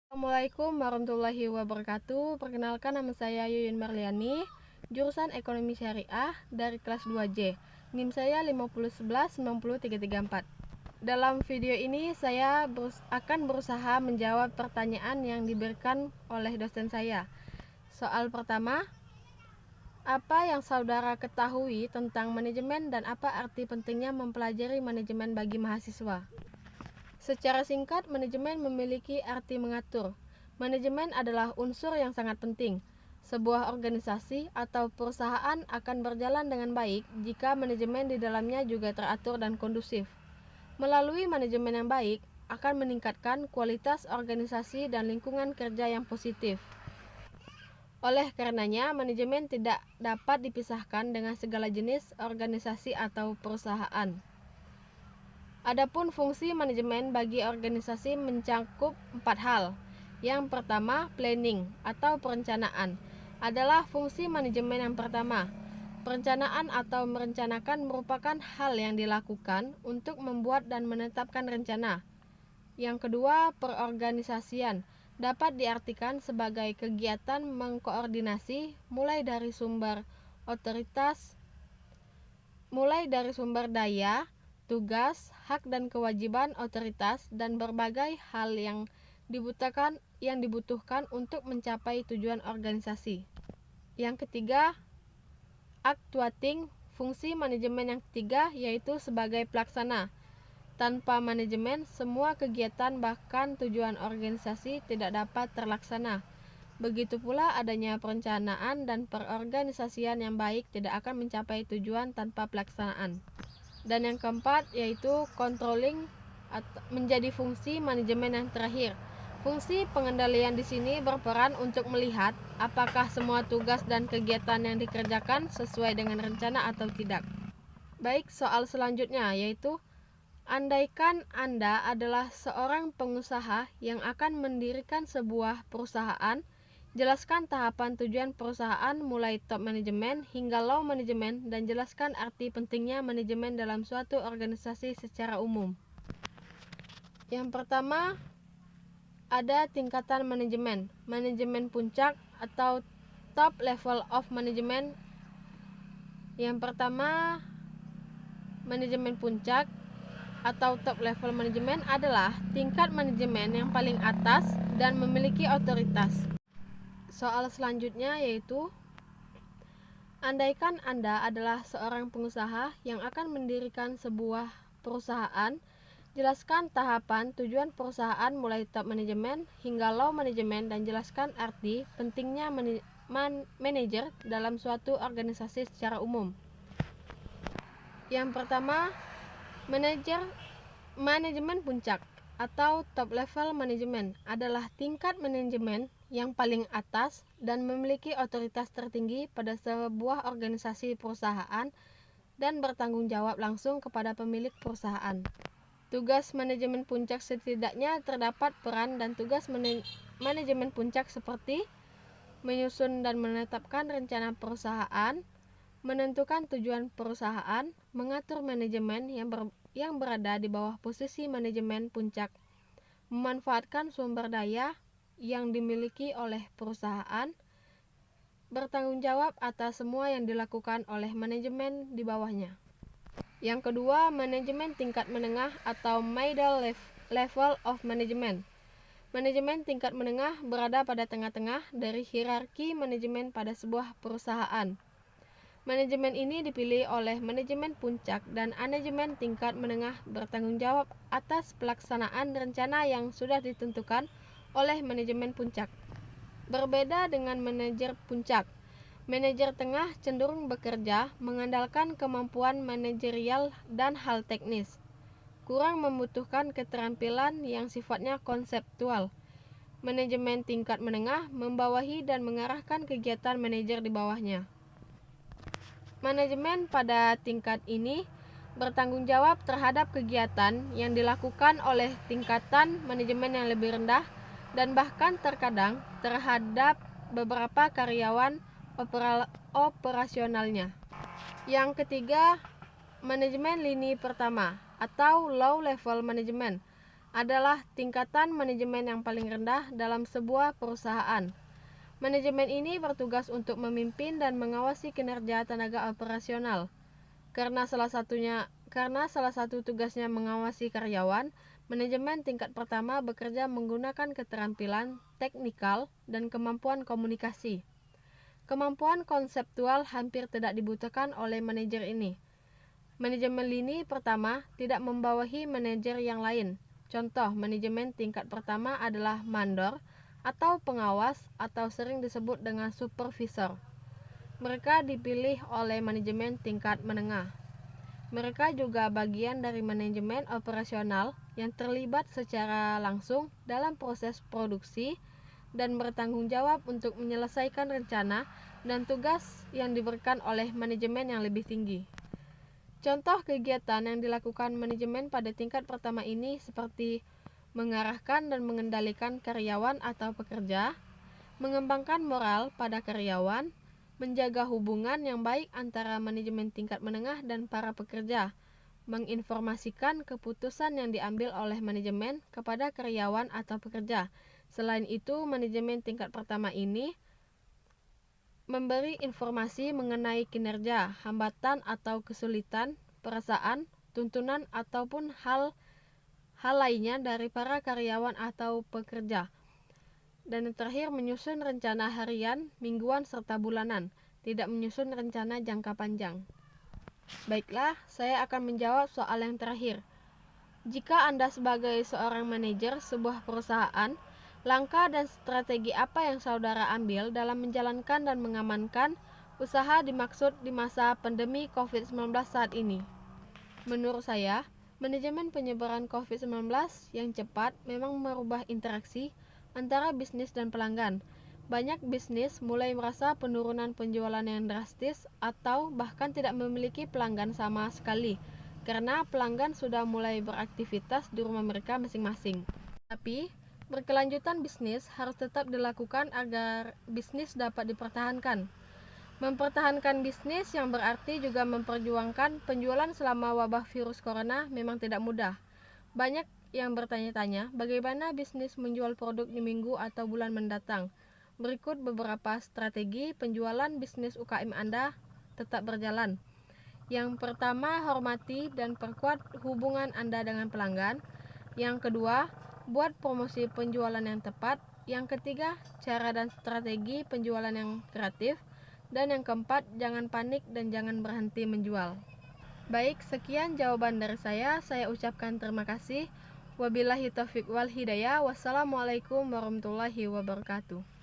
Assalamualaikum warahmatullahi wabarakatuh. Perkenalkan, nama saya Yuyun Marliani, jurusan Ekonomi Syariah dari kelas 2J. NIM saya 501190334. Dalam video ini saya akan berusaha menjawab pertanyaan yang diberikan oleh dosen saya. Soal pertama, apa yang saudara ketahui tentang manajemen dan apa arti pentingnya mempelajari manajemen bagi mahasiswa? Secara singkat, manajemen memiliki arti mengatur. Manajemen adalah unsur yang sangat penting. Sebuah organisasi atau perusahaan akan berjalan dengan baik jika manajemen di dalamnya juga teratur dan kondusif. Melalui manajemen yang baik, akan meningkatkan kualitas organisasi dan lingkungan kerja yang positif. Oleh karenanya, manajemen tidak dapat dipisahkan dengan segala jenis organisasi atau perusahaan. Adapun fungsi manajemen bagi organisasi mencakup 4 hal. Yang pertama, planning atau perencanaan adalah fungsi manajemen yang pertama. Perencanaan atau merencanakan merupakan hal yang dilakukan untuk membuat dan menetapkan rencana. Yang kedua, perorganisasian dapat diartikan sebagai kegiatan mengkoordinasi mulai dari sumber daya, tugas, hak dan kewajiban otoritas dan berbagai hal yang dibutuhkan untuk mencapai tujuan organisasi. Yang ketiga, actuating, fungsi manajemen yang ketiga yaitu sebagai pelaksana. Tanpa manajemen, semua kegiatan bahkan tujuan organisasi tidak dapat terlaksana. Begitu pula adanya perencanaan dan perorganisasian yang baik tidak akan mencapai tujuan tanpa pelaksanaan. Dan yang keempat yaitu controlling menjadi fungsi manajemen yang terakhir. Fungsi pengendalian di sini berperan untuk melihat apakah semua tugas dan kegiatan yang dikerjakan sesuai dengan rencana atau tidak. Baik, soal selanjutnya yaitu andaikan Anda adalah seorang pengusaha yang akan mendirikan sebuah perusahaan, jelaskan tahapan tujuan perusahaan mulai top manajemen hingga low manajemen dan jelaskan arti pentingnya manajemen dalam suatu organisasi secara umum. Yang pertama, ada tingkatan manajemen. Manajemen puncak atau top level of management. Yang pertama, manajemen puncak atau top level manajemen adalah tingkat manajemen yang paling atas dan memiliki otoritas. Soal selanjutnya yaitu andaikan Anda adalah seorang pengusaha yang akan mendirikan sebuah perusahaan, jelaskan tahapan tujuan perusahaan mulai top manajemen hingga low manajemen dan jelaskan arti pentingnya manajer dalam suatu organisasi secara umum. Yang pertama, manajemen puncak atau top level management adalah tingkat manajemen yang paling atas dan memiliki otoritas tertinggi pada sebuah organisasi perusahaan dan bertanggung jawab langsung kepada pemilik perusahaan. Tugas manajemen puncak setidaknya terdapat peran dan tugas manajemen puncak seperti menyusun dan menetapkan rencana perusahaan, menentukan tujuan perusahaan, mengatur manajemen yang berada di bawah posisi manajemen puncak, memanfaatkan sumber daya yang dimiliki oleh perusahaan, bertanggung jawab atas semua yang dilakukan oleh manajemen di bawahnya. Yang kedua, manajemen tingkat menengah atau middle level of management. Manajemen tingkat menengah berada pada tengah-tengah dari hierarki manajemen pada sebuah perusahaan. Manajemen ini dipilih oleh manajemen puncak dan manajemen tingkat menengah bertanggung jawab atas pelaksanaan rencana yang sudah ditentukan oleh manajemen puncak. Berbeda dengan manajer puncak, manajer tengah cenderung bekerja mengandalkan kemampuan manajerial dan hal teknis, kurang membutuhkan keterampilan yang sifatnya konseptual. Manajemen tingkat menengah membawahi dan mengarahkan kegiatan manajer di bawahnya. Manajemen pada tingkat ini bertanggung jawab terhadap kegiatan yang dilakukan oleh tingkatan manajemen yang lebih rendah dan bahkan terkadang terhadap beberapa karyawan operasionalnya. Yang ketiga, manajemen lini pertama atau low level management adalah tingkatan manajemen yang paling rendah dalam sebuah perusahaan. Manajemen ini bertugas untuk memimpin dan mengawasi kinerja tenaga operasional. Karena salah satu tugasnya mengawasi karyawan, manajemen tingkat pertama bekerja menggunakan keterampilan teknikal dan kemampuan komunikasi. Kemampuan konseptual hampir tidak dibutuhkan oleh manajer ini. Manajemen lini pertama tidak membawahi manajer yang lain. Contoh manajemen tingkat pertama adalah mandor atau pengawas atau sering disebut dengan supervisor. Mereka dipilih oleh manajemen tingkat menengah. Mereka juga bagian dari manajemen operasional yang terlibat secara langsung dalam proses produksi dan bertanggung jawab untuk menyelesaikan rencana dan tugas yang diberikan oleh manajemen yang lebih tinggi. Contoh kegiatan yang dilakukan manajemen pada tingkat pertama ini seperti mengarahkan dan mengendalikan karyawan atau pekerja, mengembangkan moral pada karyawan, menjaga hubungan yang baik antara manajemen tingkat menengah dan para pekerja, menginformasikan keputusan yang diambil oleh manajemen kepada karyawan atau pekerja. Selain itu, manajemen tingkat pertama ini memberi informasi mengenai kinerja, hambatan atau kesulitan, perasaan, tuntunan ataupun hal lainnya dari para karyawan atau pekerja. Dan yang terakhir, menyusun rencana harian, mingguan, serta bulanan, tidak menyusun rencana jangka panjang. Baiklah, saya akan menjawab soal yang terakhir. Jika Anda sebagai seorang manajer sebuah perusahaan, langkah dan strategi apa yang saudara ambil dalam menjalankan dan mengamankan usaha dimaksud di masa pandemi COVID-19 saat ini? Menurut saya, manajemen penyebaran COVID-19 yang cepat memang merubah interaksi antara bisnis dan pelanggan. Banyak bisnis mulai merasa penurunan penjualan yang drastis atau bahkan tidak memiliki pelanggan sama sekali karena pelanggan sudah mulai beraktivitas di rumah mereka masing-masing. Tapi, berkelanjutan bisnis harus tetap dilakukan agar bisnis dapat dipertahankan. Mempertahankan bisnis yang berarti juga memperjuangkan penjualan selama wabah virus corona memang tidak mudah. Banyak yang bertanya-tanya bagaimana bisnis menjual produk di minggu atau bulan mendatang. Berikut beberapa strategi penjualan bisnis UKM Anda tetap berjalan. Yang pertama, hormati dan perkuat hubungan Anda dengan pelanggan. Yang kedua, buat promosi penjualan yang tepat. Yang ketiga, cara dan strategi penjualan yang kreatif. Dan yang keempat, jangan panik dan jangan berhenti menjual. Baik, sekian jawaban dari saya. Saya ucapkan terima kasih. Wabillahi taufiq wal hidayah. Wassalamualaikum warahmatullahi wabarakatuh.